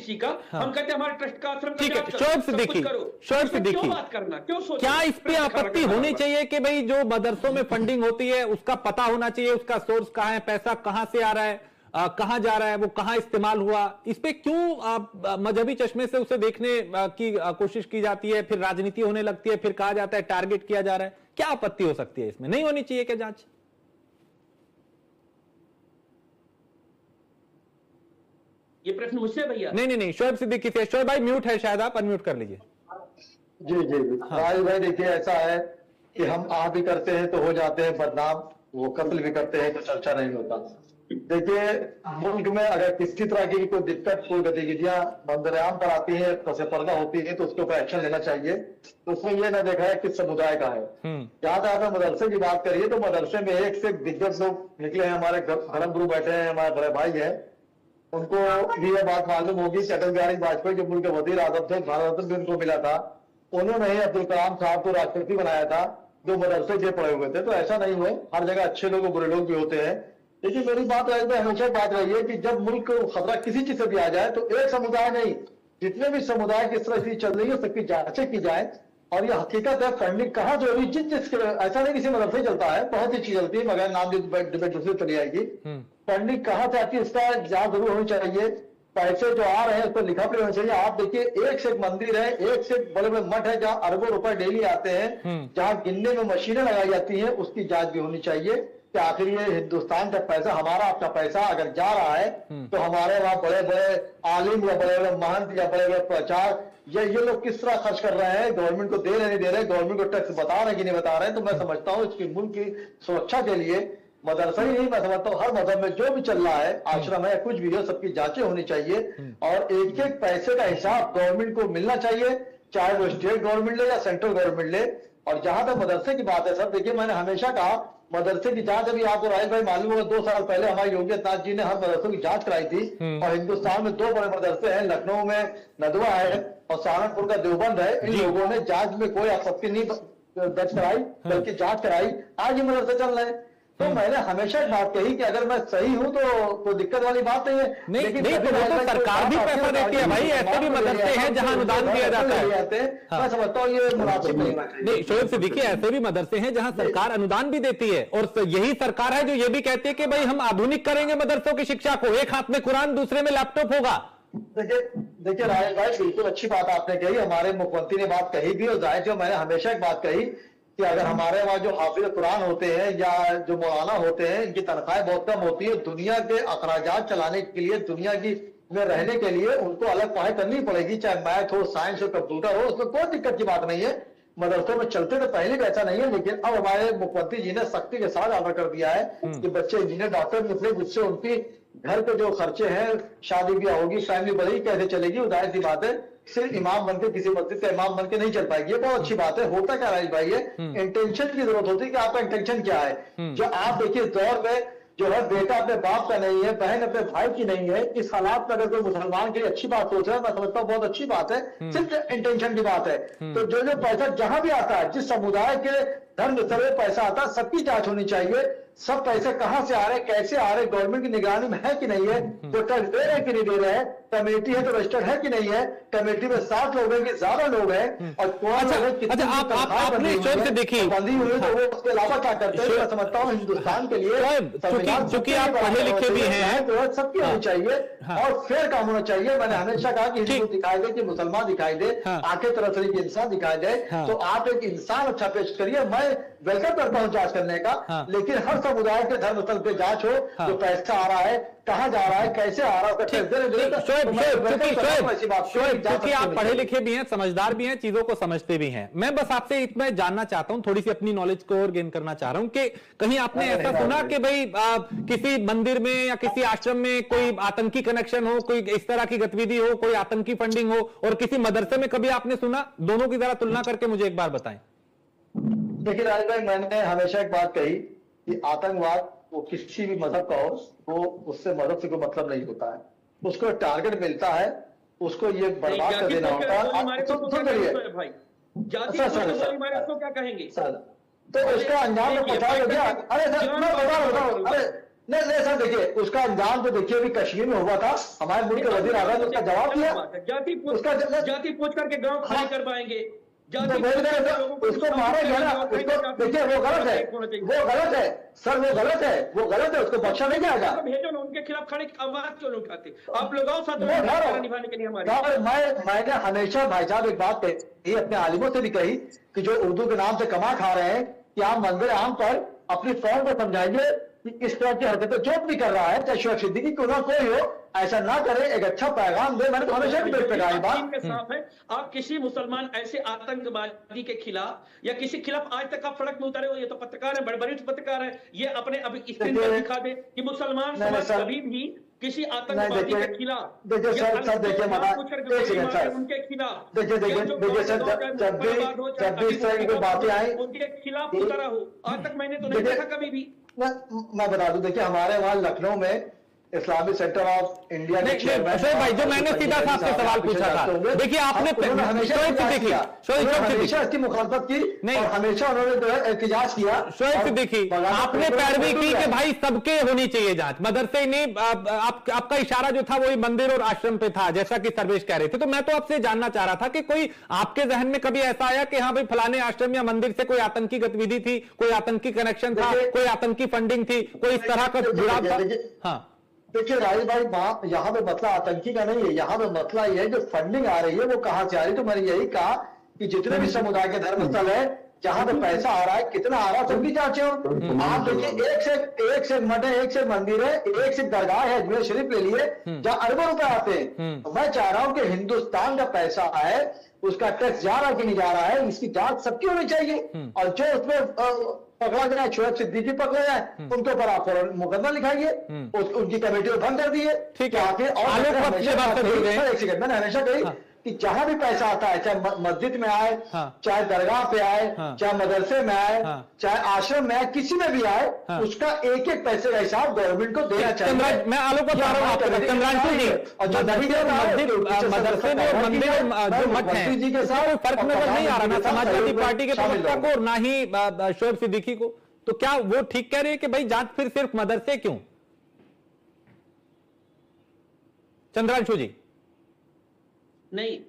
किसी का, हम कहते हैं हमारे ट्रस्ट का आश्रम का ठीक है, जाप करो, शोएब सब कुछ सिद्दीकी, करो। शोएब इसमें सिद्दीकी, क्यों बात करना, क्यों सोचना? क्या इस पे आपत्ति होनी चाहिए कि भाई जो मदरसों में फंडिंग होती है उसका पता होना चाहिए, उसका सोर्स कहां है, पैसा कहां से आ रहा है, कहां जा रहा है, वो कहां इस्तेमाल हुआ? इस पे क्यों मजहबी चश्मे से उसे देखने की कोशिश की जाती है, फिर राजनीति होने लगती है, फिर कहा जाता है टारगेट किया जा रहा है? क्या आपत्ति हो सकती है इसमें? नहीं होनी चाहिए क्या जांच? ये प्रश्न मुझसे भैया? नहीं, शोएब सिद्दीकी से। शोएब भाई म्यूट है, शायद आप अनम्यूट कर लीजिए। जी जी राज भाई, देखिए ऐसा है कि हम आ भी करते हैं तो हो जाते हैं बदनाम, वो कत्ल भी करते हैं तो चर्चा नहीं होता। देखिए, मुल्क में अगर किसी तरह की कोई दिक्कत, कोई गतिविधियां मंजरेआम पर आती है, पस पर्दा होती है, तो उसके ऊपर एक्शन लेना चाहिए। तो उसमें यह ना देखा है किस समुदाय का है। जहां तक आपने मदरसे की बात करिए तो मदरसे में एक से दिग्गज लोग निकले हैं, हमारे धर्म गुरु बैठे हैं, हमारे बड़े भाई हैं, उनको भी यह बात मालूम होगी कि अटल बिहारी वाजपेयी जो मुल्क के वजीर आजम थे, भारत रत्न भी उनको मिला था, उन्होंने ही अब्दुल कलाम साहब को राष्ट्रपति बनाया था, जो मदरसे के पढ़े हुए थे। तो ऐसा नहीं हुए, हर जगह अच्छे लोग बुरे लोग भी होते हैं। लेकिन मेरी बात हमेशा बात रही है कि जब मुल्क को खतरा किसी चीज से भी आ जाए तो एक समुदाय नहीं, जितने भी समुदाय की इस तरह से चल रही है सबकी जांचें की जाए। और ये हकीकत है, फंडिंग कहाँ जरूरी, जिस ऐसा नहीं किसी मदरसे चलता है, बहुत सी चीज चलती है, मगर नाम डिबेट दूसरी चली आएगी। फंडिंग कहाँ से आती है इसका जांच जरूर होनी चाहिए। पैसे जो आ रहे हैं उस पर लिखा पढ़ी होनी चाहिए। आप देखिए, एक से एक मंदिर है, एक से एक बड़े बड़े मठ है जहां अरबों रुपए डेली आते हैं, जहां गिनने में मशीनें लगाई जाती हैं, उसकी जांच भी होनी चाहिए कि आखिर ये हिंदुस्तान का पैसा, हमारा आपका पैसा अगर जा रहा है तो हमारे वहां बड़े बड़े आलिम या बड़े बड़े महंत या बड़े बड़े प्रचार ये लोग किस तरह खर्च कर रहे हैं, गवर्नमेंट को दे रहे नहीं दे रहे, गवर्नमेंट को टैक्स बता रहे हैं कि नहीं बता रहे हैं। तो मैं समझता हूँ इसकी मुल्क की सुरक्षा के लिए मदरसा ही नहीं, मैं समझता हूँ हर मजहब में जो भी चल रहा है, आश्रम है, कुछ भी हो, सबकी जांचें होनी चाहिए। और एक एक पैसे का हिसाब गवर्नमेंट को मिलना चाहिए, चाहे वो स्टेट गवर्नमेंट ले या सेंट्रल गवर्नमेंट ले। और जहां तक मदरसे की बात है सर, देखिए मैंने हमेशा कहा मदरसे की जांच, अभी आपको राजेश भाई मालूम होगा 2 साल पहले हमारे योगी आदित्यनाथ जी ने हर मदरसों की जांच कराई थी। और हिंदुस्तान में 2 बड़े मदरसे हैं, लखनऊ में नदवा है और सहारनपुर का देवबंद है। इन लोगों ने जांच में कोई आपत्ति नहीं दर्ज कराई, बल्कि जांच कराई, आज ये मदरसे चल रहे हैं। तो मैंने हमेशा एक बात कही कि अगर मैं सही हूं तो दिक्कत वाली बात नहीं है। लेकिन तो सरकार भी पैसा देती है भाई, ऐसे भी मदरसे हैं जहां अनुदान दिया जाता है। मैं समझता हूँ ये मुनासिब नहीं। शोएब सिद्दीकी, ऐसे भी मदरसे हैं जहां सरकार अनुदान भी देती है, और यही सरकार है जो ये भी कहती है कि भाई हम आधुनिक करेंगे मदरसों की शिक्षा को, एक हाथ में कुरान दूसरे में लैपटॉप होगा। देखिए राजेश भाई, बिल्कुल अच्छी बात आपने कही, हमारे मुख्यमंत्री ने बात कही भी, और जाहिर है मैंने हमेशा एक बात कही कि अगर हमारे वहां जो हाफिज कुरान होते हैं या जो मौलाना होते हैं, इनकी तनख्वाहें बहुत कम होती है, दुनिया के अखराजात चलाने के लिए, दुनिया की में रहने के लिए उनको अलग पढ़ाई करनी पड़ेगी, चाहे मैथ हो, साइंस हो, कंप्यूटर हो, उसमें कोई दिक्कत की बात नहीं है। मदरसों में चलते तो पहले भी ऐसा नहीं है, लेकिन अब हमारे मुख्यमंत्री जी ने सख्ती के साथ ऑर्डर कर दिया है कि बच्चे इंजीनियर डॉक्टर निकले, जिससे उनकी घर के जो खर्चे हैं, शादी ब्याह होगी, फैमिली बढ़ेगी, कैसे चलेगी, उदाहरण सी बात है। सिर्फ इमाम बनके किसी मस्जिद का इमाम बनके नहीं चल पाएगी, ये बहुत अच्छी बात है। होता क्या राजेश भाई है, इंटेंशन की जरूरत होती है कि आपका इंटेंशन क्या है। जो आप देखिए दौर में जो है बेटा अपने बाप का नहीं है, बहन अपने भाई की नहीं है, इस हालात में अगर कोई मुसलमान के लिए अच्छी बात सोच रहा है, मैं समझता हूँ बहुत अच्छी बात है, सिर्फ इंटेंशन की बात है। तो जो पैसा जहां भी आता है, जिस समुदाय के धर्म से पैसा आता है, सबकी जांच होनी चाहिए। सब पैसे कहां से आ रहे हैं, कैसे आ रहे हैं, गवर्नमेंट की निगरानी में है कि नहीं है, तो टैक्स दे रहे हैं कि नहीं दे रहे हैं, कमेटी है तो रजिस्टर्ड है कि नहीं है, कमेटी में 7 लोग हैं कि ज्यादा लोग हैं, और कौन आपने शोएब से देखी बंदी हुई तो वो उसके अलावा क्या करते हैं। मैं समझता हूँ हिंदुस्तान के लिए चूंकि आप पढ़े लिखे भी हैं, तो सबकी होनी चाहिए और फेयर काम होना चाहिए। मैंने हमेशा कहा कि हिंदू दिखाई दे कि मुसलमान दिखाई दे, आंखें तरह तरह के इंसान दिखाई दे, तो आप एक इंसान अच्छा पेश करिए। मैं वेलकम करता हूं जांच करने का, लेकिन हर समुदाय के धर्म स्थल पे जांच हो, जो पैसा आ रहा है, कहां जा रहा है, कैसे आ रहा है। क्योंकि आप पढ़े लिखे भी हैं, समझदार भी हैं, चीजों को समझते भी हैं, मैं बस आपसे इतना जानना चाहता हूं, थोड़ी सी अपनी नॉलेज को और गेन करना चाह रहा हूं कि कहीं आपने ऐसा सुना कि भाई किसी मंदिर में या किसी आश्रम में कोई आतंकी कनेक्शन हो, कोई इस तरह की गतिविधि हो, कोई आतंकी फंडिंग हो, और किसी मदरसे में कभी आपने सुना? दोनों की जरा तुलना करके मुझे एक बार बताएं। देखिए राज भाई, मैंने हमेशा एक बात कही कि आतंकवाद वो किसी भी मजहब का हो, वो उससे मजहब से कोई मतलब नहीं होता है, उसको टारगेट मिलता है, उसको ये बर्बाद कर देना होता है। तो उसका अंजाम तो पता हो गया। अरे सर मैं बताओ, अरे नहीं नहीं सर, देखिए उसका अंजाम तो देखिए अभी कश्मीर में हुआ था, हमारे मुल्क के वजीर आजम ने उसका जवाब दिया। उसका जाति पूछ करके गांव खाली कर पाएंगे, जाति उसको मारा गया ना, उसको देखिए वो गलत है, वो गलत है सर, वो गलत है, वो गलत है, उसको बख्शा नहीं जाएगा। भेजो ना, उनके खिलाफ खड़े आवाज क्यों नहीं उठाते आप लोग? आओ साथ में निभाने के लिए हमारे। मैंने हमेशा भाई साहब एक बात कही, अपने आलिमों से भी कही कि जो उर्दू के नाम से कमा खा रहे हैं, कि आप मंदिर आम पर अपनी कौम को समझाइए कि इस तरह की हरकतें जो भी कर रहा है, चाहे शोएब सिद्दीकी क्यों ना कोई हो, ऐसा ना करे, एक अच्छा पैगाम दे। मैंने तो हमेशा भी देख लगाई बात के साथ है। आप किसी मुसलमान ऐसे आतंकवादी के खिलाफ या किसी खिलाफ आज तक आप सड़क में उतरे हो? ये तो पत्रकार है, बड़े पत्रकार है, ये अपने अभी स्क्रीन पर दिखा दे कि मुसलमान समाज कभी भी किसी आतंकवादी के खिलाफ, देखिए सर, देखिए उनके खिलाफ, देखिए सर, जब भी इस तरह की कोई बातें आई उनके खिलाफ उतरा हो, आज तक मैंने तो नहीं देखा कभी भी। मैं बता दूं, देखिए हमारे वहां लखनऊ में इस्लामिक सेंटर ऑफ इंडिया के चेयरमैन, शोएब भाई, जो मैंने सीधा आपसे सवाल पूछा था, देखिए आपने हमेशा इसकी मुखालफत की और हमेशा उन्होंने जो है एहतजाज किया। शोएब सिद्दीकी, आपने पैरवी की कि भाई सबके होनी चाहिए जांच, मदरसे नहीं, आपका इशारा जो था वही मंदिर और आश्रम पे था, जैसा कि सर्वेश कह रहे थे। तो मैं तो आपसे जानना चाह रहा था कि कोई आपके जहन में कभी ऐसा आया कि हाँ भाई फलाने आश्रम या मंदिर से कोई आतंकी गतिविधि थी, कोई आतंकी कनेक्शन था, कोई आतंकी फंडिंग थी, कोई इस तरह का जुड़ाव था? हाँ देखिए राजेश भाई, यहाँ पे मसला आतंकी का नहीं है, यहाँ पे मसला ये है जो फंडिंग आ रही है वो कहाँ से आ रही है। तो मैंने यही कहा कि जितने भी समुदाय के धर्मस्थल है, जहां पे पैसा आ रहा है, कितना आ रहा है, सब भी जांचे हो। आप देखिए एक से मठ है, एक से मंदिर है, एक से दरगाह है, अजमेर शरीफ ले लिए, जहाँ अरबों रुपए आते हैं। तो मैं चाह रहा हूँ कि हिंदुस्तान का पैसा है, उसका टैक्स जा रहा है कि नहीं जा रहा है, इसकी जांच सबकी होनी चाहिए। और जो उसमें पकड़ा जाए, शोएब सिद्दीकी पकड़ा जाए, उनके ऊपर आप मुकदमा लिखाइए, उनकी कमेटी को बंद कर दिए। ठीक है, एक सेकंड, मैंने हमेशा कही कि जहां भी पैसा आता है, चाहे मस्जिद में आए, चाहे दरगाह पे आए, चाहे मदरसे में आए, चाहे आश्रम में आए, किसी में भी आए, उसका एक एक पैसे का हिसाब गवर्नमेंट को देना चाहिए। मैं आलोक बता रहा हूँ चंद्रांशु जी, मदरसे में और मंदिर जो मठ हैं, जी के साथ फर्क नजर नहीं आ रहा ना समाजवादी पार्टी के प्रवक्ता को और ना ही शोएब सिद्दीकी को। तो क्या वो ठीक कह रहे हैं कि भाई जांच फिर सिर्फ मदरसे क्यों? चंद्रांशु जी नहीं।